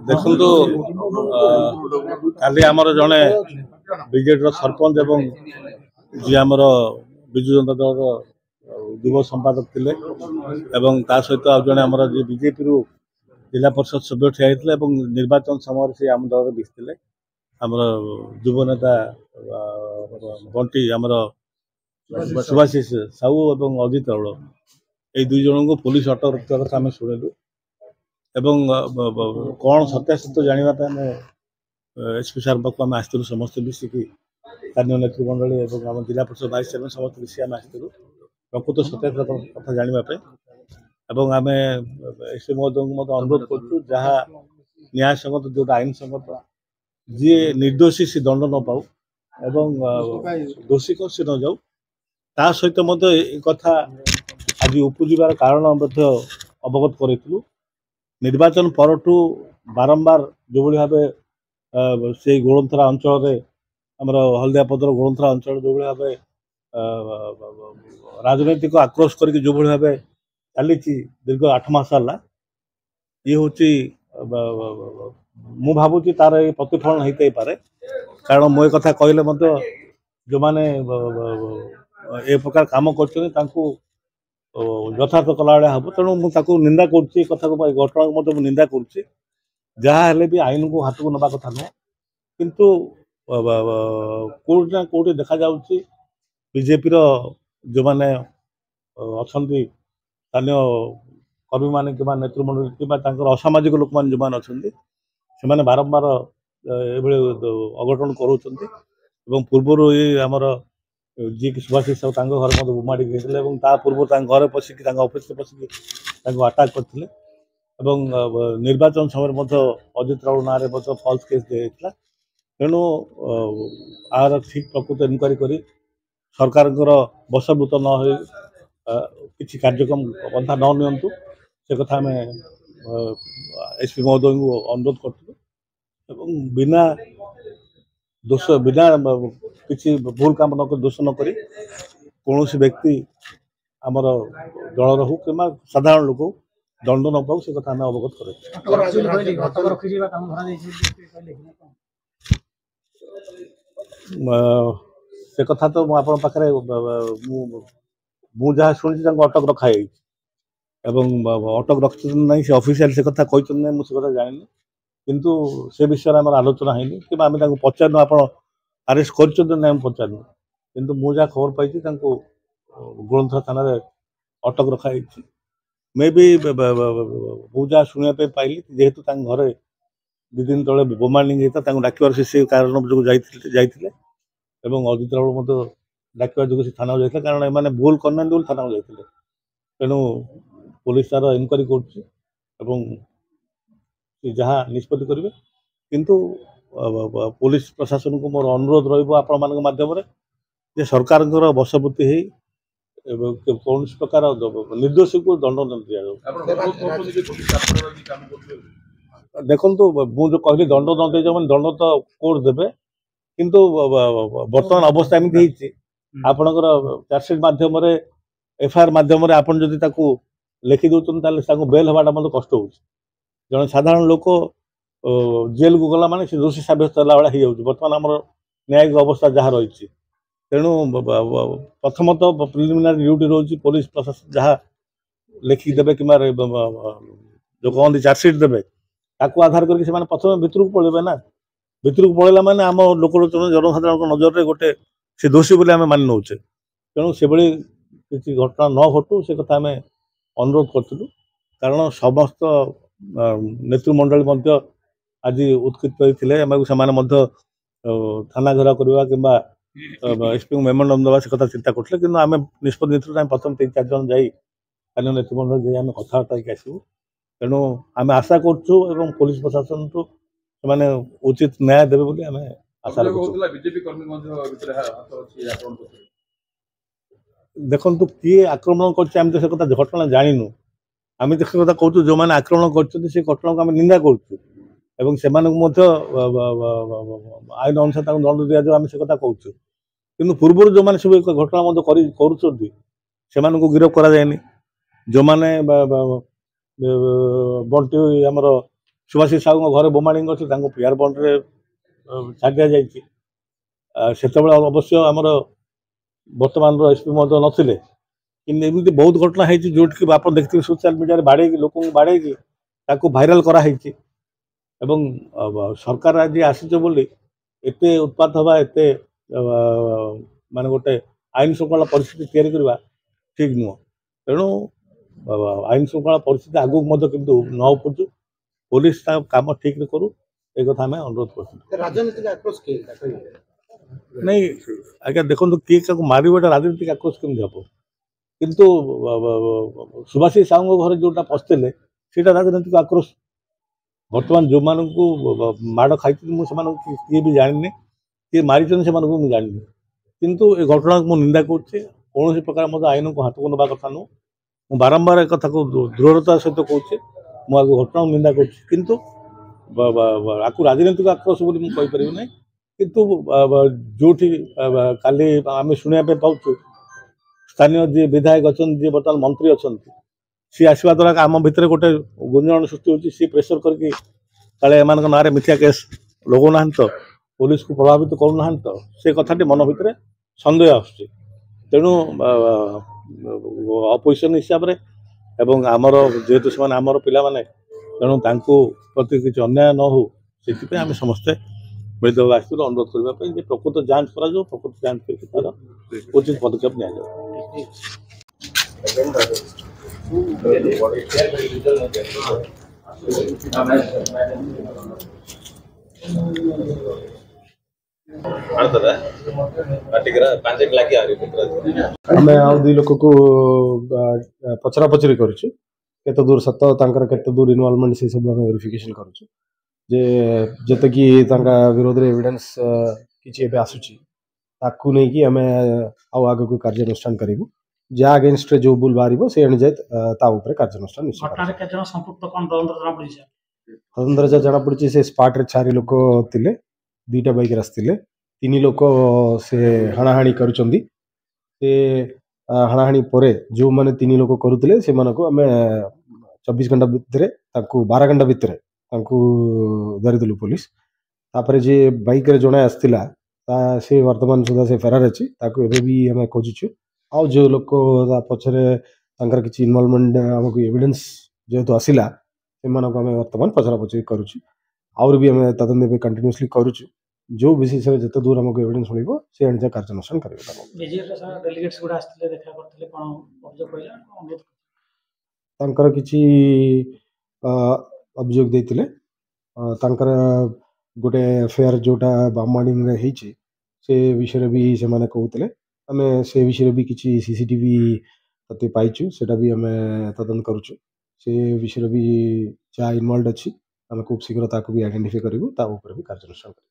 ଦେଖନ୍ତୁ କାଲି ଆମର ଜଣେ ବିଜେଡିର ସରପଞ୍ଚ ଏବଂ ଯିଏ ଆମର ବିଜୁ ଜନତା ଦଳର ଯୁବ ସମ୍ପାଦକ ଥିଲେ ଏବଂ ତା ସହିତ ଆଉ ଜଣେ ଆମର ଯିଏ ବିଜେପିରୁ ଜିଲ୍ଲା ପରିଷଦ ସଭ୍ୟ ଠିଆ ହେଇଥିଲେ ଏବଂ ନିର୍ବାଚନ ସମୟରେ ସେ ଆମ ଦଳରେ ମିଶିଥିଲେ ଆମର ଯୁବ ନେତା ବଣ୍ଟି ଆମର ସୁଭାଶିଷ ସାହୁ ଏବଂ ଅଜିତ ରାଉଳ এই দুই জনଙ୍କୁ পুলিশ ଅଟକ ରଖିଥିବା କଥା ଆମେ ଶୁଣିଲୁ ଏବଂ କ'ଣ ସତ୍ୟାସତ୍ୟ ଜାଣିବା ପାଇଁ ଆମେ ଏସ୍ପି ସାର୍ ପାଖକୁ ଆମେ ଆସିଥିଲୁ ସମସ୍ତେ ମିଶିକି ସ୍ଥାନୀୟ ନେତୃମଣ୍ଡଳୀ ଏବଂ ଆମ ଜିଲ୍ଲା ପରିଷଦ ଭାଇସ୍ ଚେୟାରମ୍ୟାନ୍ ସମସ୍ତେ ମିଶି ଆମେ ଆସିଥିଲୁ ପ୍ରକୃତ ସତ୍ୟାସତ୍ୟ କଥା ଜାଣିବା ପାଇଁ ଏବଂ ଆମେ ଏସ୍ପି ମହୋଦୟଙ୍କୁ ମଧ୍ୟ ଅନୁରୋଧ କରୁଛୁ ଯାହା ନ୍ୟାୟସଙ୍ଗତ ଯେଉଁଟା ଆଇନସଙ୍ଗତ ଯିଏ ନିର୍ଦ୍ଦୋଷୀ ସେ ଦଣ୍ଡ ନ ପାଉ ଏବଂ ଦୋଷୀକୁ ସେ ନ ଯାଉ ତା ସହିତ ମଧ୍ୟ ଏ କଥା ଆଜି ଉପୁଜିବାର କାରଣ ମଧ୍ୟ ଅବଗତ କରିଥିଲୁ ନିର୍ବାଚନ ପରଠୁ ବାରମ୍ବାର ଯେଉଁଭଳି ଭାବେ ସେଇ ଗୋଳନ୍ଥରା ଅଞ୍ଚଳରେ ଆମର ହଳଦିଆପଦର ଗୋଳନ୍ଥରା ଅଞ୍ଚଳ ଯେଉଁଭଳି ଭାବେ ରାଜନୈତିକ ଆକ୍ରୋଶ କରିକି ଯେଉଁଭଳି ଭାବେ ଚାଲିଛି ଦୀର୍ଘ 8 ମାସ ହେଲା ଇଏ ହେଉଛି ମୁଁ ଭାବୁଛି ତାର ଏଇ ପ୍ରତିଫଳନ ହେଇଥାଇପାରେ କାରଣ ମୁଁ ଏ କଥା କହିଲେ ମଧ୍ୟ ଯେଉଁମାନେ ଏ ପ୍ରକାର କାମ କରୁଛନ୍ତି ତାଙ୍କୁ ଯଥାର୍ଥ କଲା ଭଳିଆ ହେବ ତେଣୁ ମୁଁ ତାକୁ ନିନ୍ଦା କରୁଛି ଏ କଥାକୁ ଘଟଣାକୁ ମଧ୍ୟ ମୁଁ ନିନ୍ଦା କରୁଛି ଯାହା ହେଲେ ବି ଆଇନକୁ ହାତକୁ ନେବା କଥା ନୁହେଁ କିନ୍ତୁ କେଉଁଠି ନା କେଉଁଠି ଦେଖାଯାଉଛି ବିଜେପିର ଯେଉଁମାନେ ଅଛନ୍ତି ସ୍ଥାନୀୟ କର୍ମୀମାନେ କିମ୍ବା ନେତୃମଣ୍ଡଳୀ କିମ୍ବା ତାଙ୍କର ଅସାମାଜିକ ଲୋକମାନେ ଯେଉଁମାନେ ଅଛନ୍ତି ସେମାନେ ବାରମ୍ବାର ଏଭଳି ଅଘଟଣ କରୁଛନ୍ତି ଏବଂ ପୂର୍ବରୁ ଏଇ ଆମର ଯିଏକି ସୁଭାଶିଷ ସାହୁ ତାଙ୍କ ଘରେ ମଧ୍ୟ ବୋମାଡ଼ିକି ହେଇଥିଲେ ଏବଂ ତା ପୂର୍ବରୁ ତାଙ୍କ ଘରେ ପଶିକି ତାଙ୍କ ଅଫିସରେ ପଶିକି ତାଙ୍କୁ ଆଟାକ୍ କରିଥିଲେ ଏବଂ ନିର୍ବାଚନ ସମୟରେ ମଧ୍ୟ ଅଜିତ ରାଉଳ ନାଁରେ ମଧ୍ୟ ଫଲ୍ସ କେସ୍ ଦିଆଯାଇଥିଲା ତେଣୁ ଆର ଠିକ୍ ପ୍ରକୃତ ଇନକ୍ୱାରି କରି ସରକାରଙ୍କର ବଶଭୂତ ନ ହୋଇ କିଛି କାର୍ଯ୍ୟକ୍ରମ ପନ୍ଥା ନ ନିଅନ୍ତୁ ସେ କଥା ଆମେ ଏସ୍ପି ମହୋଦୟଙ୍କୁ ଅନୁରୋଧ କରିଥିଲୁ ଏବଂ ବିନା ଦୋଷ ବିନା କିଛି ଭୁଲ କାମ ନ କରି ଦୋଷ ନ କରି କୌଣସି ବ୍ୟକ୍ତି ଆମର ଦଳର ହଉ କିମ୍ବା ସାଧାରଣ ଲୋକ ଦଣ୍ଡ ନ ପାଉ ସେ କଥା ଆମେ ଅବଗତ କରୁ ସେ କଥା ତ ମୁଁ ଆପଣଙ୍କ ପାଖରେ ମୁଁ ଯାହା ଶୁଣିଛି ତାଙ୍କୁ ଅଟକ ରଖାଯାଇଛି ଏବଂ ଅଟକ ରଖିଛନ୍ତି ନାହିଁ ସେ ଅଫିସିଆଲି ସେ କଥା କହିଛନ୍ତି ନାହିଁ ମୁଁ ସେ କଥା ଜାଣିନି କିନ୍ତୁ ସେ ବିଷୟରେ ଆମର ଆଲୋଚନା ହେଇନି କିମ୍ବା ଆମେ ତାଙ୍କୁ ପଚାରିନୁ ଆପଣ ଆରେଷ୍ଟ କରିଛନ୍ତି ନାହିଁ ଆମେ ପଚାରିନୁ କିନ୍ତୁ ମୁଁ ଯାହା ଖବର ପାଇଛି ତାଙ୍କୁ ଗୋଳନ୍ଥରା ଥାନାରେ ଅଟକ ରଖାଯାଇଛି ମେ ବି ମୁଁ ଯାହା ଶୁଣିବା ପାଇଁ ପାଇଲି ଯେହେତୁ ତାଙ୍କ ଘରେ 2 ଦିନ ତଳେ ବୋମାଡ଼ିଂ ହେଇଥିଲା ତାଙ୍କୁ ଡାକିବାର ସେ କାରଣ ଯୋଗୁଁ ଯାଇଥିଲେ ଏବଂ ଅଜିତ ରାଉଳ ମଧ୍ୟ ଡାକିବା ଯୋଗୁଁ ସେ ଥାନାକୁ ଯାଇଥିଲେ କାରଣ ଏମାନେ ଭୁଲ କରିନାହାନ୍ତି ବୋଲି ଥାନାକୁ ଯାଇଥିଲେ ତେଣୁ ପୋଲିସ ତାର ଇନକ୍ୱାରି କରୁଛି ଏବଂ ଯାହା ନିଷ୍ପତ୍ତି କରିବେ କିନ୍ତୁ ପୋଲିସ ପ୍ରଶାସନକୁ ମୋର ଅନୁରୋଧ ରହିବ ଆପଣମାନଙ୍କ ମାଧ୍ୟମରେ ଯେ ସରକାରଙ୍କର ବଶବର୍ତ୍ତୀ ହେଇ କୌଣସି ପ୍ରକାର ନିର୍ଦ୍ଦୋଷୀକୁ ଦଣ୍ଡ ନ ଦିଆଯାଉ ଦେଖନ୍ତୁ ମୁଁ ଯେଉଁ କହିଲି ଦଣ୍ଡ ନ ଦିଆଯାଉ ମାନେ ଦଣ୍ଡ ତ କୋର୍ଟ ଦେବେ କିନ୍ତୁ ବର୍ତ୍ତମାନ ଅବସ୍ଥା ଏମିତି ହେଇଛି ଆପଣଙ୍କର ଚାର୍ଜସିଟ୍ ମାଧ୍ୟମରେ ଏଫଆଇଆର ମାଧ୍ୟମରେ ଆପଣ ଯଦି ତାକୁ ଲେଖି ଦେଉଛନ୍ତି ତାହେଲେ ତାଙ୍କୁ ବେଲ୍ ହେବାଟା ମଧ୍ୟ କଷ୍ଟ ହେଉଛି ଜଣେ ସାଧାରଣ ଲୋକ ଜେଲକୁ ଗଲା ମାନେ ସେ ଦୋଷୀ ସାବ୍ୟସ୍ତ ହେଲା ଭଳିଆ ହେଇଯାଉଛି ବର୍ତ୍ତମାନ ଆମର ନ୍ୟାୟିକ ଅବସ୍ଥା ଯାହା ରହିଛି ତେଣୁ ପ୍ରଥମତଃ ପ୍ରିଲିମିନାରୀ ଡ୍ୟୁଟି ରହୁଛି ପୋଲିସ ପ୍ରଶାସନ ଯାହା ଲେଖିକି ଦେବେ କିମ୍ବା ଯେଉଁ କହନ୍ତି ଚାର୍ଜସିଟ୍ ଦେବେ ତାକୁ ଆଧାର କରିକି ସେମାନେ ପ୍ରଥମେ ଭିତରକୁ ପଳେଇବେ ନା ଭିତରକୁ ପଳେଇଲା ମାନେ ଆମ ଲୋକଲୋଚନ ଜନସାଧାରଣଙ୍କ ନଜରରେ ଗୋଟେ ସେ ଦୋଷୀ ବୋଲି ଆମେ ମାନି ନେଉଛେ ତେଣୁ ସେଭଳି କିଛି ଘଟଣା ନ ଘଟୁ ସେ କଥା ଆମେ ଅନୁରୋଧ କରିଥିଲୁ କାରଣ ସମସ୍ତ ନେତୃମଣ୍ଡଳୀ ମଧ୍ୟ ଆଜି ଉତ୍କ୍ଷିପ୍ତ ହୋଇଥିଲେ ସେମାନେ ମଧ୍ୟ ଥାନା ଘେରାଉ କରିବା କିମ୍ବା ଏସ୍ପିଙ୍କୁ ମେମୋରାଣ୍ଡମ୍ ଦେବା ସେ କଥା ଚିନ୍ତା କରୁଥିଲେ କିନ୍ତୁ ଆମେ ନିଷ୍ପତ୍ତି ନେଇଥିଲୁ ଆମେ ପ୍ରଥମେ 3-4 ଜଣ ଯାଇ ସ୍ଥାନୀୟ ନେତୃମଣ୍ଡଳୀ ଯାଇ ଆମେ କଥାବାର୍ତ୍ତା ହେଇକି ଆସିବୁ ତେଣୁ ଆମେ ଆଶା କରୁଛୁ ଏବଂ ପୋଲିସ ପ୍ରଶାସନଠୁ ସେମାନେ ଉଚିତ ନ୍ୟାୟ ଦେବେ ବୋଲି ଆମେ ଆଶା କରୁଛୁ ଦେଖନ୍ତୁ କିଏ ଆକ୍ରମଣ କରିଛି ଆମେ ତ ସେ କଥା ଘଟଣା ଜାଣିନୁ ଆମେ ତ ସେ କଥା କହୁଛୁ ଯେଉଁମାନେ ଆକ୍ରମଣ କରିଛନ୍ତି ସେ ଘଟଣାକୁ ଆମେ ନିନ୍ଦା କରୁଛୁ ଏବଂ ସେମାନଙ୍କୁ ମଧ୍ୟ ଆଇନ ଅନୁସାରେ ତାଙ୍କୁ ଦଣ୍ଡ ଦିଆଯାଉ ଆମେ ସେ କଥା କହୁଛୁ କିନ୍ତୁ ପୂର୍ବରୁ ଯେଉଁମାନେ ସବୁ ଘଟଣା ମଧ୍ୟ କରୁଛନ୍ତି ସେମାନଙ୍କୁ ଗିରଫ କରାଯାଏନି ଯେଉଁମାନେ ବଣ୍ଟି ଆମର ସୁଭାଷିଷ ସାହୁଙ୍କ ଘରେ ବୋମାଳିଙ୍ଗ ଅଛି, ତାଙ୍କୁ ପିଆର ବଣ୍ଡରେ ଛାଡ଼ି ଦିଆଯାଇଛି। ସେତେବେଳେ ଅବଶ୍ୟ ଆମର ବର୍ତ୍ତମାନର ଏସ୍ପି ମଧ୍ୟ ନଥିଲେ, କିନ୍ତୁ ଏମିତି ବହୁତ ଘଟଣା ହେଇଛି ଯେଉଁଠିକି ଆପଣ ଦେଖିଥିବେ ସୋସିଆଲ ମିଡ଼ିଆରେ ବାଡ଼େଇକି ଲୋକଙ୍କୁ ବାଡ଼େଇକି ତାକୁ ଭାଇରାଲ କରାହେଇଛି। ଏବଂ ସରକାର ଆଜି ଆସିଛ ବୋଲି ଏତେ ଉତ୍ପାତ ହେବା, ଏତେ ମାନେ ଗୋଟେ ଆଇନ ଶୃଙ୍ଖଳା ପରିସ୍ଥିତି ତିଆରି କରିବା ଠିକ୍ ନୁହଁ। ତେଣୁ ଆଇନ ଶୃଙ୍ଖଳା ପରିସ୍ଥିତି ଆଗକୁ ମଧ୍ୟ କିନ୍ତୁ ନ ଉପୁଜୁ, ପୋଲିସ ତା କାମ ଠିକ୍ରେ କରୁ, ଏ କଥା ଆମେ ଅନୁରୋଧ କରୁଛୁ। ନାଇଁ ଆଜ୍ଞା, ଦେଖନ୍ତୁ କିଏ କାହାକୁ ମାରିବ ଏଇଟା ରାଜନୈତିକ ଆକ୍ରୋଶ କେମିତି ହେବ? କିନ୍ତୁ ସୁଭାଷିଷ ସାହୁଙ୍କ ଘରେ ଯେଉଁଟା ପଶିଥିଲେ ସେଇଟା ରାଜନୈତିକ ଆକ୍ରୋଶ। ବର୍ତ୍ତମାନ ଯେଉଁମାନଙ୍କୁ ମାଡ଼ ଖାଇଛନ୍ତି ମୁଁ ସେମାନଙ୍କୁ କିଏ ବି ଜାଣିନି, କିଏ ମାରିଛନ୍ତି ସେମାନଙ୍କୁ ମୁଁ ଜାଣିନି, କିନ୍ତୁ ଏ ଘଟଣାକୁ ମୁଁ ନିନ୍ଦା କରୁଛି। କୌଣସି ପ୍ରକାର ମଧ୍ୟ ଆଇନକୁ ହାତକୁ ନେବା କଥା ନୁହଁ। ମୁଁ ବାରମ୍ବାର ଏ କଥାକୁ ଦୃଢ଼ତାର ସହିତ କହୁଛି, ମୁଁ ଆକୁ ଘଟଣାକୁ ନିନ୍ଦା କରୁଛି, କିନ୍ତୁ ଆକୁ ରାଜନୈତିକ ଆକ୍ରୋଶ ବୋଲି ମୁଁ କହିପାରିବି ନାହିଁ। କିନ୍ତୁ ଯେଉଁଠି କାଲି ଆମେ ଶୁଣିବା ପାଇଁ ପାଉଛୁ ସ୍ଥାନୀୟ ଯିଏ ବିଧାୟକ ଅଛନ୍ତି, ଯିଏ ବର୍ତ୍ତମାନ ମନ୍ତ୍ରୀ ଅଛନ୍ତି, ସିଏ ଆସିବା ଦ୍ୱାରା ଆମ ଭିତରେ ଗୋଟେ ଗୁଞ୍ଜରଣ ସୃଷ୍ଟି ହେଉଛି। ସିଏ ପ୍ରେସର କରିକି କାଳେ ଏମାନଙ୍କ ନାଁରେ ମିଥ୍ୟା କେସ୍ ଲଗାଉନାହାନ୍ତି ତ, ପୋଲିସକୁ ପ୍ରଭାବିତ କରୁନାହାନ୍ତି ତ, ସେ କଥାଟି ମନ ଭିତରେ ସନ୍ଦେହ ଆସୁଛି। ତେଣୁ ଅପୋଜିସନ୍ ହିସାବରେ ଏବଂ ଆମର ଯେହେତୁ ସେମାନେ ଆମର ପିଲାମାନେ, ତେଣୁ ତାଙ୍କୁ ପ୍ରତି କିଛି ଅନ୍ୟାୟ ନ ହେଉ ସେଥିପାଇଁ ଆମେ ସମସ୍ତେ ମିଳିତ ଭାବେ ଆସିଥିଲୁ ଅନୁରୋଧ କରିବା ପାଇଁ ଯେ ପ୍ରକୃତ ଯାଞ୍ଚ କରାଯାଉ, ପ୍ରକୃତ ଯାଞ୍ଚ କରିକି ତାର ଉଚିତ ପଦକ୍ଷେପ ନିଆଯାଉ। ଆମେ ଆଉ ଦୁଇ ଲୋକକୁ ପଚରା ପଚରି କରୁଛୁ, କେତେ ଦୂର ସତ, ତାଙ୍କର କେତେ ଦୂର ଇନଭଲଭମେଣ୍ଟ ସେ ସବୁ ଆମେ ଭେରିଫିକେସନ କରୁଛୁ। ଯେ ଯେତେକି ତାଙ୍କ ବିରୋଧରେ ଏଭିଡେନ୍ସ କିଛି ଏବେ ଆସୁଛି ତାକୁ ନେଇକି ଆମେ ଆଉ ଆଗକୁ କାର୍ଯ୍ୟାନୁଷ୍ଠାନ କରିବୁ। ଯାହା ଅଗେନଷ୍ଟରେ ଯୋଉ ବୁଲ ବାହାରିବ ସେ ଅନୁଯାୟୀ ତା ଉପରେ କାର୍ଯ୍ୟାନୁଷ୍ଠାନ ନିଶ୍ଚୟ। ତଦନ୍ତରେ ଯାହା ଜଣାପଡ଼ିଛି ସେ ସ୍ପାଟରେ 4 ଲୋକ ଥିଲେ, 2ଟା ବାଇକରେ ଆସିଥିଲେ, 3 ଲୋକ ସେ ହାଣାହାଣି କରୁଛନ୍ତି। ସେ ହାଣାହାଣି ପରେ ଯେଉଁମାନେ 3 ଲୋକ କରୁଥିଲେ ସେମାନଙ୍କୁ ଆମେ 24 ଘଣ୍ଟା ଭିତରେ, ତାଙ୍କୁ 12 ଘଣ୍ଟା ଭିତରେ ତାଙ୍କୁ ଧରିଦେଲୁ ପୋଲିସ। ତାପରେ ଯିଏ ବାଇକରେ ଜଣେ ଆସିଥିଲା ସେ ବର୍ତ୍ତମାନ ସୁଦ୍ଧା ସେ ଫେରାର ଅଛି, ତାକୁ ଏବେ ବି ଆମେ ଖୋଜୁଛୁ। ଆଉ ଯେଉଁ ଲୋକ ତା ପଛରେ ତାଙ୍କର କିଛି ଇନଭଲଭମେଣ୍ଟ ଆମକୁ ଏଭିଡେନ୍ସ ଯେହେତୁ ଆସିଲା, ସେମାନଙ୍କୁ ଆମେ ବର୍ତ୍ତମାନ ପଚରାପଚରି କରୁଛୁ। ଆହୁରି ବି ଆମେ ତଦନ୍ତ ଏବେ କଣ୍ଟିନ୍ୟୁସଲି କରୁଛୁ। ଯେଉଁ ବିଶେଷରେ ଯେତେ ଦୂର ଆମକୁ ଏଭିଡେନ୍ସ ମିଳିବ ସେ ଅନୁଯାୟୀ କାର୍ଯ୍ୟାନୁଷ୍ଠାନ କରିବ। ତାଙ୍କର କିଛି ଅଭିଯୋଗ ଦେଇଥିଲେ, ତାଙ୍କର ଗୋଟେ ଏଫଆଇଆର ଯେଉଁଟା ବାମମାଡ଼ିରେ ହେଇଛି ସେ ବିଷୟରେ ବି ସେମାନେ କହୁଥିଲେ। ଆମେ ସେ ବିଷୟରେ ବି କିଛି ସିସିଟିଭି ତଥ୍ୟ ପାଇଛୁ, ସେଟା ବି ଆମେ ତଦନ୍ତ କରୁଛୁ। ସେ ବିଷୟରେ ବି ଯାହା ଇନଭଲ୍ଭ ଅଛି ଆମେ ଖୁବ୍ ଶୀଘ୍ର ତାକୁ ବି ଆଇଡେଣ୍ଟିଫାଇ କରିବୁ, ତା ଉପରେ ବି କାର୍ଯ୍ୟାନୁଷ୍ଠାନ କରିବୁ।